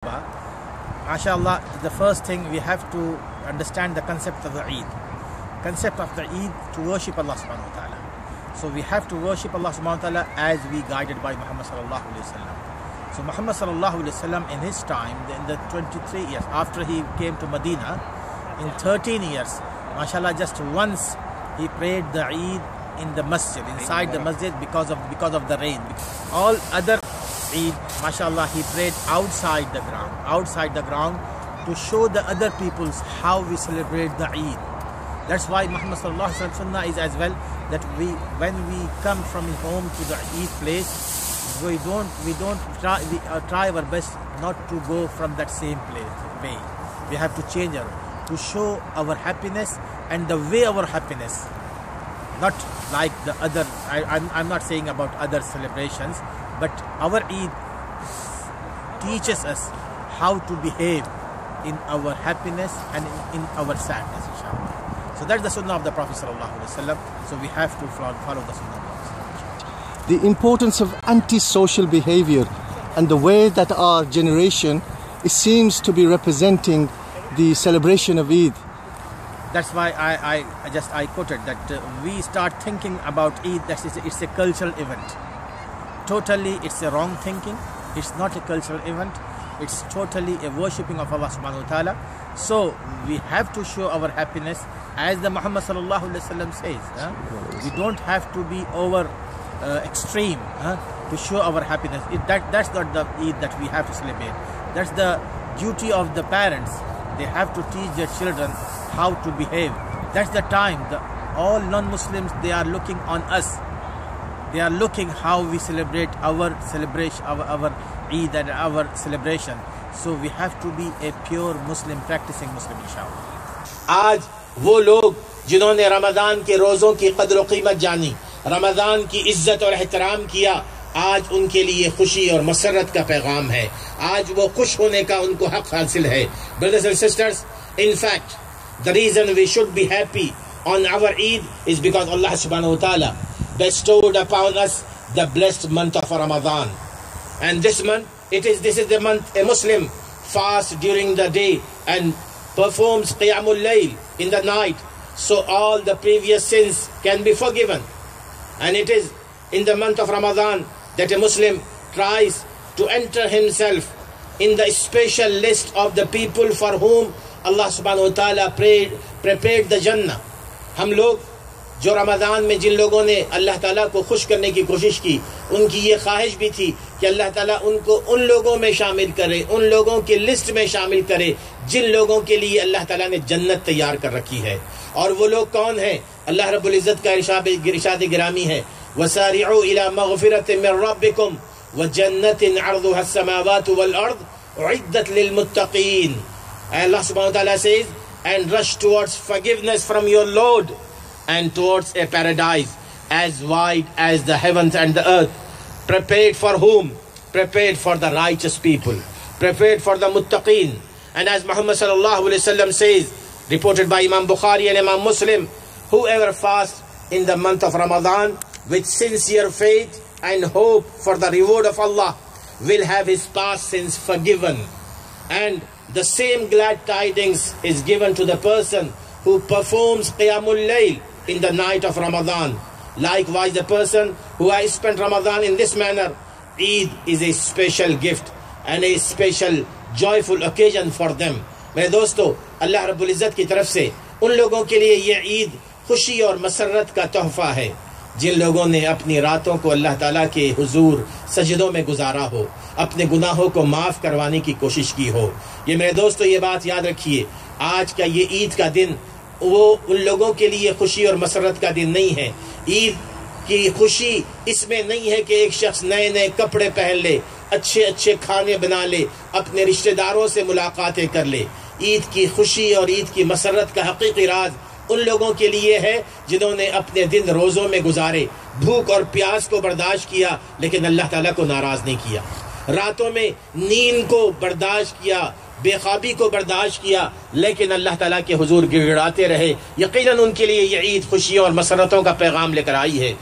MashaAllah, the first thing we have to understand the concept of the Eid. Concept of the Eid to worship Allah subhanahu wa ta'ala. So we have to worship Allah subhanahu wa ta'ala as we guided by Muhammad sallallahu alayhi wa sallam. So Muhammad sallallahu alayhi wa sallam in his time, in the 23 years after he came to Medina, in 13 years, MashaAllah, just once he prayed the Eid in the masjid, inside the masjid because of the rain. All other Eid, MashaAllah, he prayed outside the ground to show the other peoples how we celebrate the Eid. That's why Muhammad sallallahu alaihi wasallam sunnah is as well that when we come from home to the Eid place, we try our best not to go from that same way. We have to change to show our happiness and the way our happiness, not like the other. I'm not saying about other celebrations, but our Eid teaches us how to behave in our happiness and in our sadness, inshallah. So that's the sunnah of the Prophet sallallahu alaihi wasallam. So we have to follow the sunnah of the Prophet. The importance of anti-social behavior and the way that our generation seems to be representing the celebration of Eid. That's why I quoted that we start thinking about Eid that it's a cultural event. Totally, it's a wrong thinking. It's not a cultural event. It's totally a worshipping of Allah subhanahu wa ta'ala. So we have to show our happiness as the Muhammad sallallahu alaihi wasallam says. We don't have to be over extreme to show our happiness. That's not the Eid that we have to celebrate. That's the duty of the parents. They have to teach their children how to behave. That's the time all non-Muslims, they are looking on us. They are looking how we celebrate our celebration, our Eid and our celebration. So we have to be a pure Muslim, practicing Muslim, inshallah. आज वो लोग जिन्होंने रमज़ान के रोज़ों की कदर व कीमत जानी, रमज़ान की इज्जत और एहतराम किया, आज उनके लिए खुशी और मसरत का पैगाम है. आज वो खुश होने का उनको हक हासिल है. Brothers and sisters, in fact, the reason we should be happy on our Eid is because Allah subhanahu wa ta'ala bestowed upon us the blessed month of Ramadan. And this month, this is the month a Muslim fasts during the day and performs Qiyamul Layl in the night, so all the previous sins can be forgiven. And it is in the month of Ramadan that a Muslim tries to enter himself in the special list of the people for whom Allah subhanahu wa ta'ala prepared the Jannah. हम लोग जो रमज़ान में जिन लोगों ने अल्लाह ताला को खुश करने की कोशिश की, उनकी ये ख्वाहिश भी थी कि अल्लाह ताला उनको उन लोगों में शामिल करे, उन लोगों की लिस्ट में शामिल करे जिन लोगों के लिए अल्लाह ताला ने जन्नत तैयार कर रखी है. और वो लोग कौन हैं? अल्लाह रब्बुल इज़्ज़त का इरशाद गिरामी है, वसारिउ इला मग़फ़िरतिन मिन रब्बिकुम व जन्नतिन अर्दुहा अस्समावातु वल अर्द उइद्दत लिल मुत्तक़ीन. Allah subhanahu wa ta'ala says, and rush towards forgiveness from your Lord and towards a paradise as wide as the heavens and the earth. Prepared for whom? Prepared for the righteous people. Prepared for the muttaqeen. And as Muhammad sallallahu alaihi wasallam says, reported by Imam Bukhari and Imam Muslim, whoever fasts in the month of Ramadan with sincere faith and hope for the reward of Allah will have his past sins forgiven. And the same glad tidings is given to the person who performs Qiyamul Layl in the night of Ramadan. Likewise, the person who has spent Ramadan in this manner, Eid is a special gift and a special joyful occasion for them. मेरे दोस्तों, अल्लाह रब्बुल इज़्ज़त की तरफ से उन लोगों के लिए ये ईद खुशी और मसरत का तोहफा है जिन लोगों ने अपनी रातों को अल्लाह ताला के हुजूर सजदों में गुजारा हो, अपने गुनाहों को माफ़ करवाने की कोशिश की हो. ये मेरे दोस्तों, ये बात याद रखिए, आज का ये ईद का दिन वो उन लोगों के लिए खुशी और मसरत का दिन नहीं है. ईद की खुशी इसमें नहीं है कि एक शख्स नए नए कपड़े पहन ले, अच्छे अच्छे खाने बना ले, अपने रिश्तेदारों से मुलाकातें कर ले. ईद की खुशी और ईद की मसरत का हकीकी राज उन लोगों के लिए है जिन्होंने अपने दिन रोज़ों में गुजारे, भूख और प्यास को बर्दाश्त किया लेकिन अल्लाह ताला को नाराज़ नहीं किया, रातों में नींद को बर्दाश्त किया, बेख्वाबी को बर्दाश्त किया लेकिन अल्लाह ताला के हुजूर गिड़गिड़ाते रहे. यकीनन उनके लिए ये ईद खुशियों और मसरतों का पैगाम लेकर आई है.